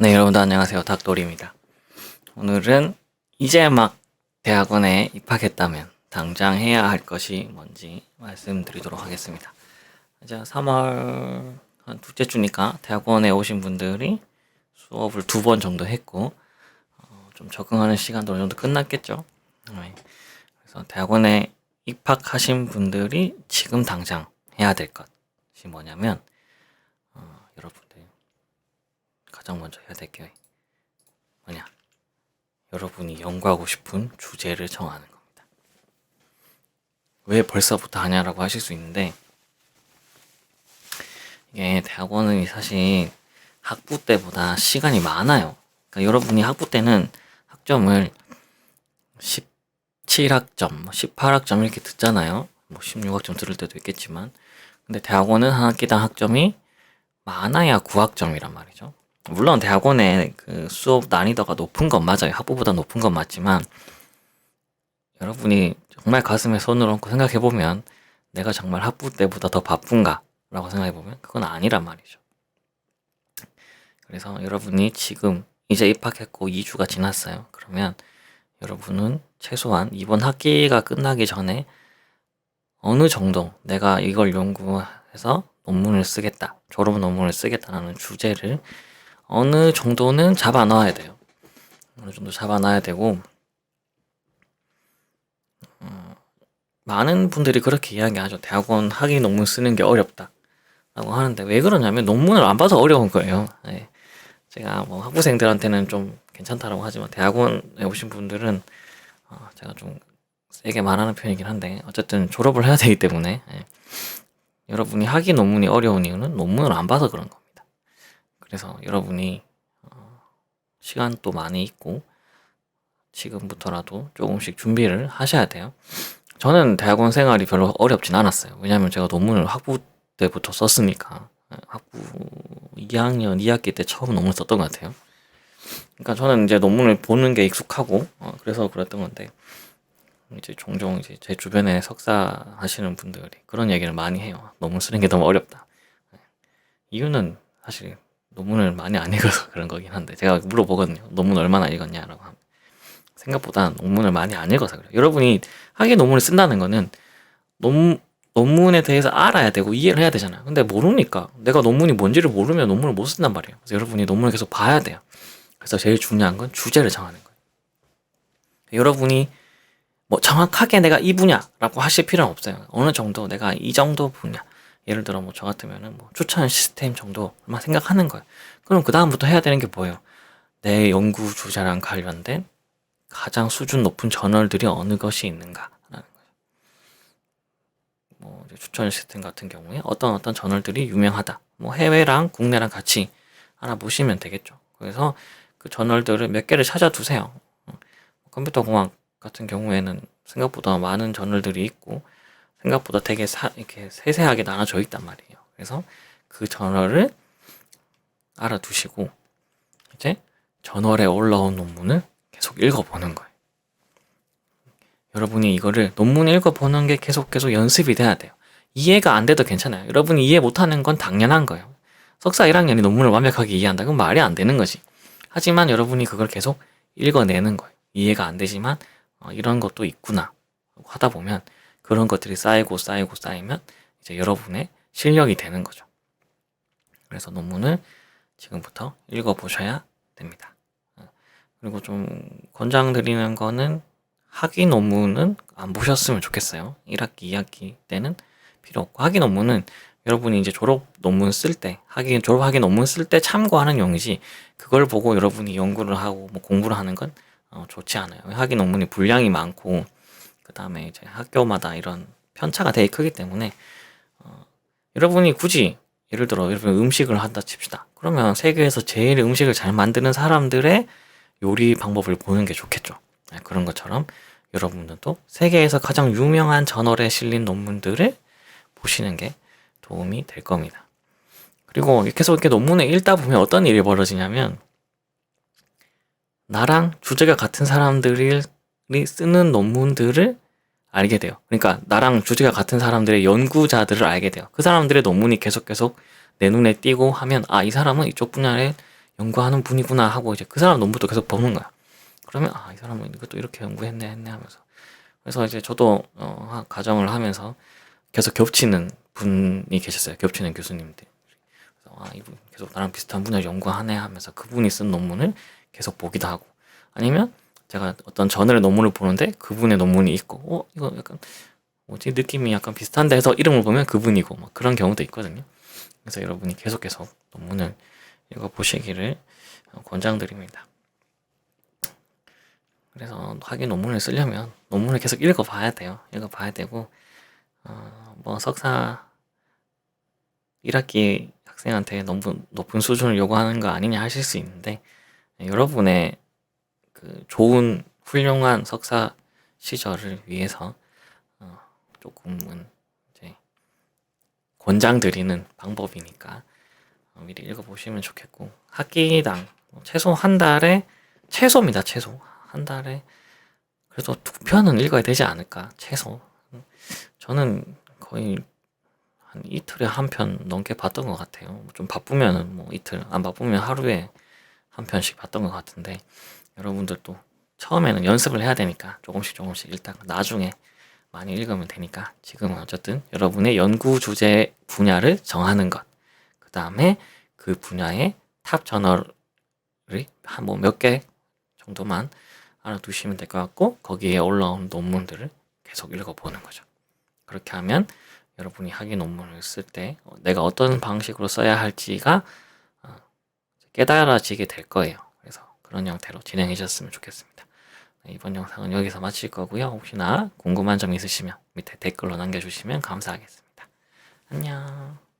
네, 여러분들 안녕하세요. 닥돌입니다. 오늘은 이제 막 대학원에 입학했다면 당장 해야 할 것이 뭔지 말씀드리도록 하겠습니다. 이제 3월 한 둘째 주니까 대학원에 오신 분들이 수업을 2번 정도 했고 좀 적응하는 시간도 어느 정도 끝났겠죠. 네. 그래서 대학원에 입학하신 분들이 지금 당장 해야 될 것이 뭐냐면 여러분들 가장 먼저 해야 될 게 뭐냐? 여러분이 연구하고 싶은 주제를 정하는 겁니다. 왜 벌써부터 하냐라고 하실 수 있는데, 이게 대학원은 사실 학부 때보다 시간이 많아요. 그러니까 여러분이 학부 때는 학점을 17학점, 18학점 이렇게 듣잖아요. 뭐 16학점 들을 때도 있겠지만, 근데 대학원은 한 학기당 학점이 많아야 9학점이란 말이죠. 물론 대학원의 그 수업 난이도가 높은 건 맞아요. 학부보다 높은 건 맞지만 여러분이 정말 가슴에 손을 얹고 생각해보면 내가 정말 학부 때보다 더 바쁜가? 라고 생각해보면 그건 아니란 말이죠. 그래서 여러분이 지금 이제 입학했고 2주가 지났어요. 그러면 여러분은 최소한 이번 학기가 끝나기 전에 어느 정도 내가 이걸 연구해서 논문을 쓰겠다, 졸업 논문을 쓰겠다라는 주제를 어느 정도는 잡아 놔야 돼요. 어느 정도 잡아 놔야 되고, 많은 분들이 그렇게 이야기하죠. 대학원 학위 논문 쓰는 게 어렵다 라고 하는데, 왜 그러냐면 논문을 안 봐서 어려운 거예요. 네. 제가 뭐 학부생들한테는 좀 괜찮다라고 하지만 대학원에 오신 분들은 제가 좀 세게 말하는 편이긴 한데, 어쨌든 졸업을 해야 되기 때문에 여러분이 학위 논문이 어려운 이유는 논문을 안 봐서 그런 겁니다. 그래서 여러분이 시간도 많이 있고 지금부터라도 조금씩 준비를 하셔야 돼요. 저는 대학원 생활이 별로 어렵진 않았어요. 왜냐하면 제가 논문을 학부 때부터 썼으니까. 학부 2학년 2학기 때 처음 논문 썼던 것 같아요. 그러니까 저는 이제 논문을 보는 게 익숙하고 그래서 그랬던 건데, 이제 종종 이제 제 주변에 석사 하시는 분들이 그런 얘기를 많이 해요. 논문 쓰는 게 너무 어렵다. 이유는 사실 논문을 많이 안 읽어서 그런 거긴 한데, 제가 물어보거든요. 논문 얼마나 읽었냐라고 하면 생각보다 논문을 많이 안 읽어서 그래요. 여러분이 학위 논문을 쓴다는 거는 논문에 대해서 알아야 되고 이해를 해야 되잖아요. 근데 모르니까, 내가 논문이 뭔지를 모르면 논문을 못 쓴단 말이에요. 그래서 여러분이 논문을 계속 봐야 돼요. 그래서 제일 중요한 건 주제를 정하는 거예요. 여러분이 뭐 정확하게 내가 이 분야라고 하실 필요는 없어요. 어느 정도 내가 이 정도 분야, 예를 들어 뭐 저 같으면은 뭐 추천 시스템 정도만 생각하는 거예요. 그럼 그 다음부터 해야 되는 게 뭐예요? 내 연구 주제랑 관련된 가장 수준 높은 저널들이 어느 것이 있는가라는 거예요. 뭐 이제 추천 시스템 같은 경우에 어떤 저널들이 유명하다. 뭐 해외랑 국내랑 같이 알아보시면 되겠죠. 그래서 그 저널들을 몇 개를 찾아두세요. 컴퓨터 공학 같은 경우에는 생각보다 많은 저널들이 있고 생각보다 되게 이렇게 세세하게 나눠져 있단 말이에요. 그래서 그 저널을 알아두시고 이제 저널에 올라온 논문을 계속 읽어보는 거예요. 여러분이 이거를 논문 읽어보는 게 계속 연습이 돼야 돼요. 이해가 안 돼도 괜찮아요. 여러분이 이해 못하는 건 당연한 거예요. 석사 1학년이 논문을 완벽하게 이해한다? 그건 말이 안 되는 거지. 하지만 여러분이 그걸 계속 읽어내는 거예요. 이해가 안 되지만 이런 것도 있구나 하다 보면 그런 것들이 쌓이면 이제 여러분의 실력이 되는 거죠. 그래서 논문을 지금부터 읽어보셔야 됩니다. 그리고 좀 권장드리는 거는 학위 논문은 안 보셨으면 좋겠어요. 1학기, 2학기 때는 필요 없고, 학위 논문은 여러분이 이제 졸업 논문 쓸 때, 졸업 학위 논문 쓸 때 참고하는 용이지, 그걸 보고 여러분이 연구를 하고 뭐 공부를 하는 건 좋지 않아요. 학위 논문이 분량이 많고 그 다음에 이제 학교마다 이런 편차가 되게 크기 때문에 여러분이 굳이 예를 들어 여러분 음식을 한다 칩시다. 그러면 세계에서 제일 음식을 잘 만드는 사람들의 요리 방법을 보는 게 좋겠죠. 그런 것처럼 여러분들도 세계에서 가장 유명한 저널에 실린 논문들을 보시는 게 도움이 될 겁니다. 그리고 계속 이렇게 논문을 읽다 보면 어떤 일이 벌어지냐면, 나랑 주제가 같은 사람들이 쓰는 논문들을 알게 돼요. 그러니까 나랑 주제가 같은 사람들의 연구자들을 알게 돼요. 그 사람들의 논문이 계속 내 눈에 띄고 하면, 이 사람은 이쪽 분야에 연구하는 분이구나 하고 이제 그 사람 논문도 계속 보는 거야. 그러면 이 사람은 이것도 이렇게 연구했네 했네 하면서. 그래서 이제 저도 과정을 하면서 계속 겹치는 분이 계셨어요. 겹치는 교수님들. 그래서 이분 계속 나랑 비슷한 분야 연구하네 하면서 그분이 쓴 논문을 계속 보기도 하고, 아니면 제가 어떤 저널의 논문을 보는데 그분의 논문이 있고 이거 약간 뭐지 느낌이 약간 비슷한데 해서 이름을 보면 그분이고 막 그런 경우도 있거든요. 그래서 여러분이 계속해서 논문을 읽어보시기를 권장드립니다. 그래서 학위 논문을 쓰려면 논문을 계속 읽어봐야 돼요. 읽어봐야 되고 뭐 석사 1학기 학생한테 너무 높은 수준을 요구하는 거 아니냐 하실 수 있는데, 여러분의 그 좋은 훌륭한 석사 시절을 위해서 조금은 이제 권장드리는 방법이니까 미리 읽어보시면 좋겠고, 학기당 최소 한 달에, 최소입니다. 최소 한 달에 그래도 2편은 읽어야 되지 않을까. 최소. 저는 거의 한 이틀에 한 편 넘게 봤던 것 같아요. 좀 바쁘면은 뭐 이틀, 안 바쁘면 하루에 한 편씩 봤던 것 같은데, 여러분들도 처음에는 연습을 해야 되니까 조금씩 읽다가 나중에 많이 읽으면 되니까, 지금은 어쨌든 여러분의 연구 주제 분야를 정하는 것, 그 다음에 그 분야의 탑 저널이 한 뭐 몇 개 정도만 알아두시면 될 것 같고, 거기에 올라온 논문들을 계속 읽어보는 거죠. 그렇게 하면 여러분이 학위 논문을 쓸 때 내가 어떤 방식으로 써야 할지가 깨달아지게 될 거예요. 그래서 그런 형태로 진행해 주셨으면 좋겠습니다. 이번 영상은 여기서 마칠 거고요. 혹시나 궁금한 점 있으시면 밑에 댓글로 남겨주시면 감사하겠습니다. 안녕.